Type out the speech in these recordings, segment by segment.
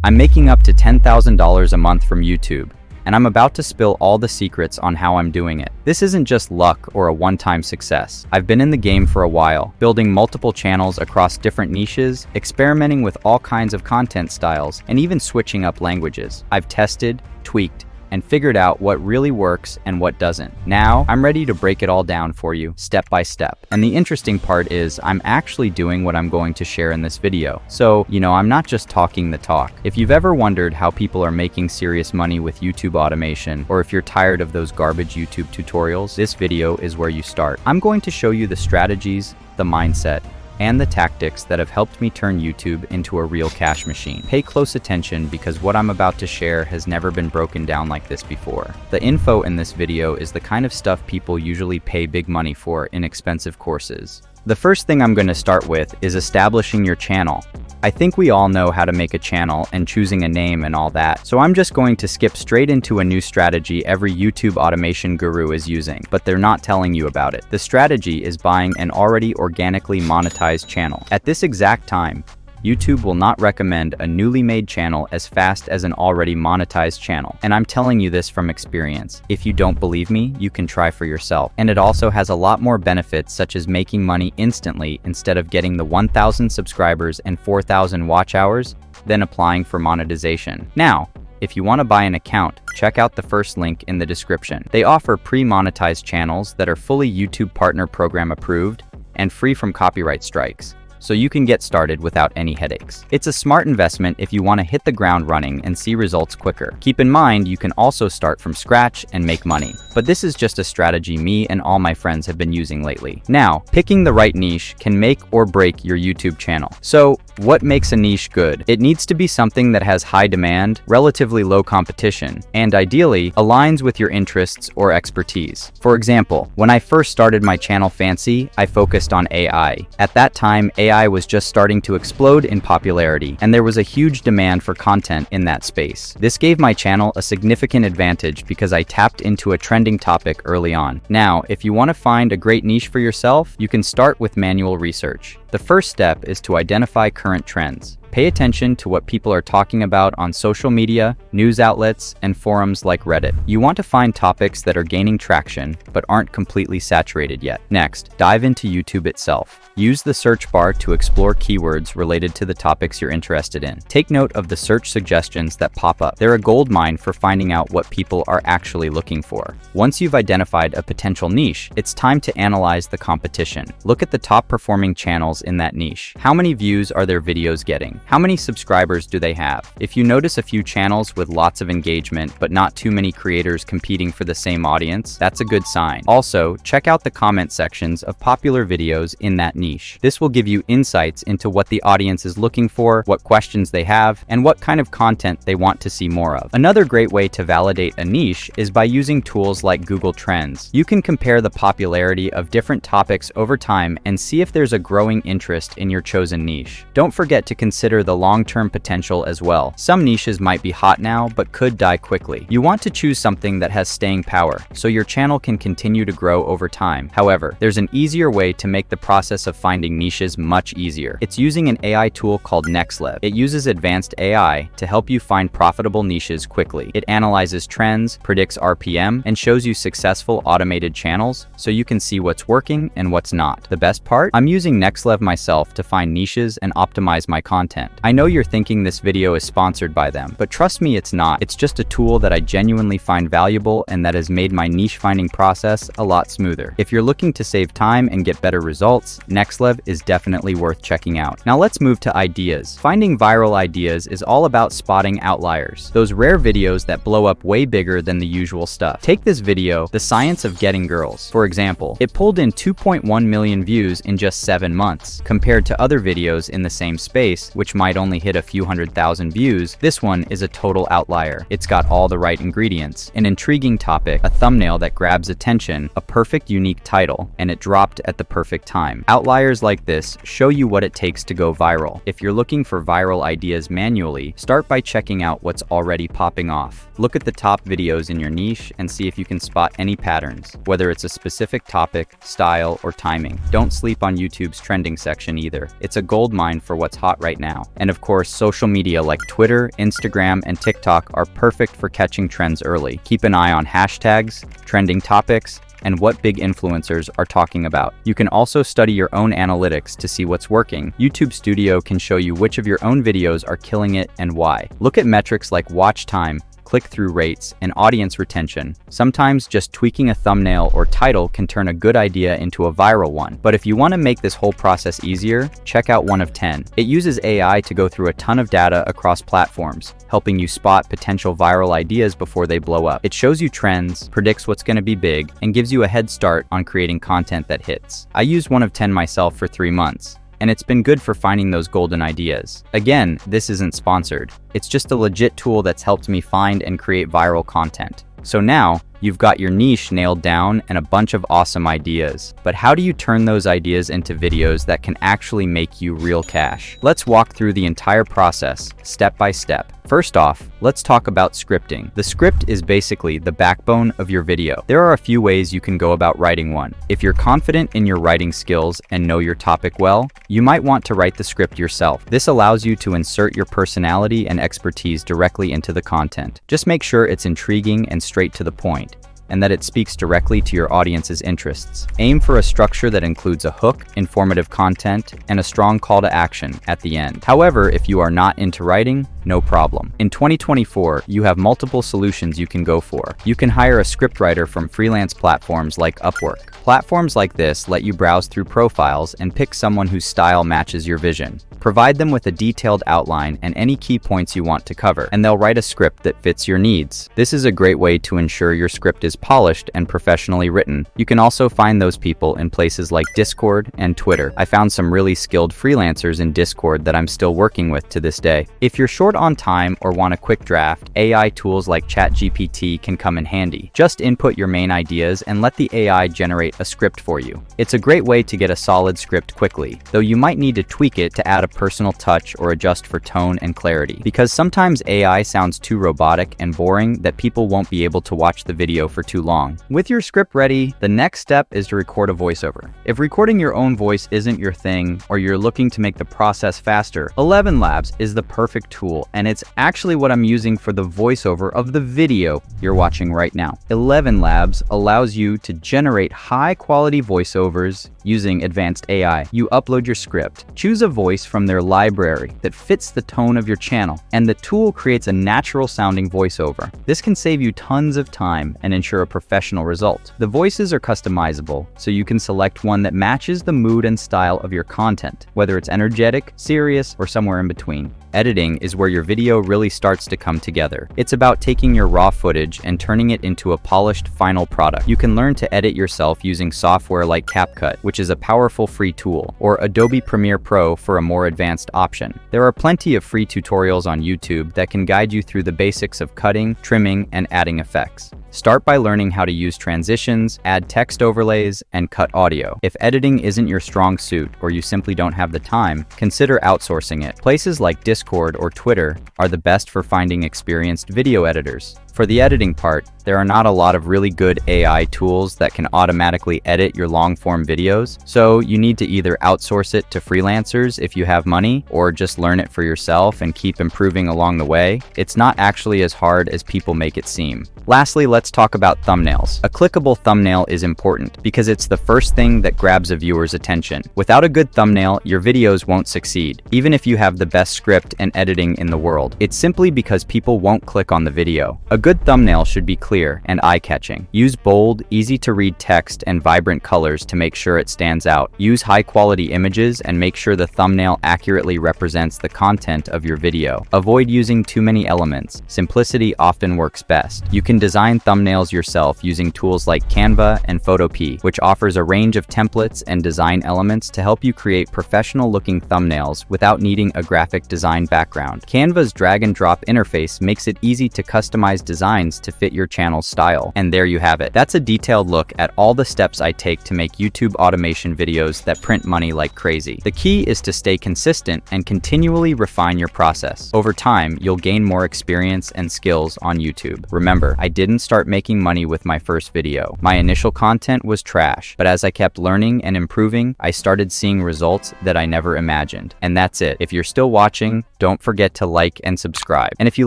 I'm making up to $10,000 a month from YouTube, and I'm about to spill all the secrets on how I'm doing it. This isn't just luck or a one-time success. I've been in the game for a while, building multiple channels across different niches, experimenting with all kinds of content styles, and even switching up languages. I've tested, tweaked, and figured out what really works and what doesn't. Now, I'm ready to break it all down for you, step by step. And the interesting part is, I'm actually doing what I'm going to share in this video. So, I'm not just talking the talk. If you've ever wondered how people are making serious money with YouTube automation, or if you're tired of those garbage YouTube tutorials, this video is where you start. I'm going to show you the strategies, the mindset, and the tactics that have helped me turn YouTube into a real cash machine. Pay close attention because what I'm about to share has never been broken down like this before. The info in this video is the kind of stuff people usually pay big money for in expensive courses. The first thing I'm going to start with is establishing your channel. I think we all know how to make a channel and choosing a name and all that, so I'm just going to skip straight into a new strategy every YouTube automation guru is using, but they're not telling you about it. The strategy is buying an already organically monetized channel. At this exact time, YouTube will not recommend a newly made channel as fast as an already monetized channel. And I'm telling you this from experience. If you don't believe me, you can try for yourself. And it also has a lot more benefits, such as making money instantly instead of getting the 1,000 subscribers and 4,000 watch hours, then applying for monetization. Now, if you want to buy an account, check out the first link in the description. They offer pre-monetized channels that are fully YouTube Partner Program approved and free from copyright strikes, so you can get started without any headaches. It's a smart investment if you want to hit the ground running and see results quicker. Keep in mind, you can also start from scratch and make money. But this is just a strategy me and all my friends have been using lately. Now, picking the right niche can make or break your YouTube channel. So, what makes a niche good? It needs to be something that has high demand, relatively low competition, and ideally aligns with your interests or expertise. For example, when I first started my channel Fancy, I focused on AI. At that time, AI was just starting to explode in popularity, and there was a huge demand for content in that space. This gave my channel a significant advantage because I tapped into a trending topic early on. Now, if you want to find a great niche for yourself, you can start with manual research. The first step is to identify current trends. Pay attention to what people are talking about on social media, news outlets, and forums like Reddit. You want to find topics that are gaining traction, but aren't completely saturated yet. Next, dive into YouTube itself. Use the search bar to explore keywords related to the topics you're interested in. Take note of the search suggestions that pop up. They're a goldmine for finding out what people are actually looking for. Once you've identified a potential niche, it's time to analyze the competition. Look at the top performing channels in that niche. How many views are their videos getting? How many subscribers do they have? If you notice a few channels with lots of engagement, but not too many creators competing for the same audience, that's a good sign. Also, check out the comment sections of popular videos in that niche. This will give you insights into what the audience is looking for, what questions they have, and what kind of content they want to see more of. Another great way to validate a niche is by using tools like Google Trends. You can compare the popularity of different topics over time and see if there's a growing interest in your chosen niche. Don't forget to consider the long-term potential as well. Some niches might be hot now, but could die quickly. You want to choose something that has staying power, so your channel can continue to grow over time. However, there's an easier way to make the process of finding niches much easier. It's using an AI tool called Nextlev. It uses advanced AI to help you find profitable niches quickly. It analyzes trends, predicts RPM, and shows you successful automated channels, so you can see what's working and what's not. The best part? I'm using Nextlev myself to find niches and optimize my content. I know you're thinking this video is sponsored by them, but trust me, it's not. It's just a tool that I genuinely find valuable and that has made my niche finding process a lot smoother. If you're looking to save time and get better results, Nextlev is definitely worth checking out. Now let's move to ideas. Finding viral ideas is all about spotting outliers, those rare videos that blow up way bigger than the usual stuff. Take this video, The Science of Getting Girls. For example, it pulled in 2.1 million views in just 7 months. Compared to other videos in the same space, which might only hit a few 100,000 views, this one is a total outlier. It's got all the right ingredients, an intriguing topic, a thumbnail that grabs attention, a perfect unique title, and it dropped at the perfect time. Outliers like this show you what it takes to go viral. If you're looking for viral ideas manually, start by checking out what's already popping off. Look at the top videos in your niche and see if you can spot any patterns, whether it's a specific topic, style, or timing. Don't sleep on YouTube's trending trending section either. It's a goldmine for what's hot right now. And of course, social media like Twitter, Instagram, and TikTok are perfect for catching trends early. Keep an eye on hashtags, trending topics, and what big influencers are talking about. You can also study your own analytics to see what's working. YouTube Studio can show you which of your own videos are killing it and why. Look at metrics like watch time, click-through rates, and audience retention. Sometimes just tweaking a thumbnail or title can turn a good idea into a viral one. But if you want to make this whole process easier, check out 1 of 10. It uses AI to go through a ton of data across platforms, helping you spot potential viral ideas before they blow up. It shows you trends, predicts what's going to be big, and gives you a head start on creating content that hits. I used 1 of 10 myself for 3 months, and it's been good for finding those golden ideas. Again, this isn't sponsored. It's just a legit tool that's helped me find and create viral content. So now, you've got your niche nailed down and a bunch of awesome ideas. But how do you turn those ideas into videos that can actually make you real cash? Let's walk through the entire process, step by step. First off, let's talk about scripting. The script is basically the backbone of your video. There are a few ways you can go about writing one. If you're confident in your writing skills and know your topic well, you might want to write the script yourself. This allows you to insert your personality and expertise directly into the content. Just make sure it's intriguing and straight to the point, and that it speaks directly to your audience's interests. Aim for a structure that includes a hook, informative content, and a strong call to action at the end. However, if you are not into writing, no problem. In 2024, you have multiple solutions you can go for. You can hire a scriptwriter from freelance platforms like Upwork. Platforms like this let you browse through profiles and pick someone whose style matches your vision. Provide them with a detailed outline and any key points you want to cover, and they'll write a script that fits your needs. This is a great way to ensure your script is polished and professionally written. You can also find those people in places like Discord and Twitter. I found some really skilled freelancers in Discord that I'm still working with to this day. If you're short on time or want a quick draft, AI tools like ChatGPT can come in handy. Just input your main ideas and let the AI generate a script for you. It's a great way to get a solid script quickly, though you might need to tweak it to add a personal touch or adjust for tone and clarity, because sometimes AI sounds too robotic and boring that people won't be able to watch the video for too long. With your script ready, the next step is to record a voiceover. If recording your own voice isn't your thing, or you're looking to make the process faster, 11 Labs is the perfect tool, and it's actually what I'm using for the voiceover of the video you're watching right now. 11 Labs allows you to generate high-quality voiceovers using advanced AI. You upload your script, choose a voice from their library that fits the tone of your channel, and the tool creates a natural-sounding voiceover. This can save you tons of time and ensure a professional result. The voices are customizable, so you can select one that matches the mood and style of your content, whether it's energetic, serious, or somewhere in between. Editing is where your video really starts to come together. It's about taking your raw footage and turning it into a polished final product. You can learn to edit yourself using software like CapCut, which is a powerful free tool, or Adobe Premiere Pro for a more advanced option. There are plenty of free tutorials on YouTube that can guide you through the basics of cutting, trimming, and adding effects. Start by learning how to use transitions, add text overlays, and cut audio. If editing isn't your strong suit or you simply don't have the time, consider outsourcing it. Places like Discord or Twitter are the best for finding experienced video editors. For the editing part, there are not a lot of really good AI tools that can automatically edit your long-form videos, so you need to either outsource it to freelancers if you have money, or just learn it for yourself and keep improving along the way. It's not actually as hard as people make it seem. Lastly, let's talk about thumbnails. A clickable thumbnail is important because it's the first thing that grabs a viewer's attention. Without a good thumbnail, your videos won't succeed, even if you have the best script and editing in the world. It's simply because people won't click on the video. A good thumbnail should be clear and eye-catching. Use bold, easy-to-read text and vibrant colors to make sure it stands out. Use high-quality images and make sure the thumbnail accurately represents the content of your video. Avoid using too many elements. Simplicity often works best. You can design thumbnails yourself using tools like Canva and Photopea, which offers a range of templates and design elements to help you create professional-looking thumbnails without needing a graphic design background. Canva's drag-and-drop interface makes it easy to customize designs to fit your channel's style. And there you have it. That's a detailed look at all the steps I take to make YouTube automation videos that print money like crazy. The key is to stay consistent and continually refine your process. Over time, you'll gain more experience and skills on YouTube. Remember, I didn't start making money with my first video. My initial content was trash, but as I kept learning and improving, I started seeing results that I never imagined. And that's it. If you're still watching, don't forget to like and subscribe. And if you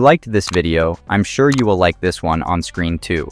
liked this video, I'm sure you will like this one on screen too.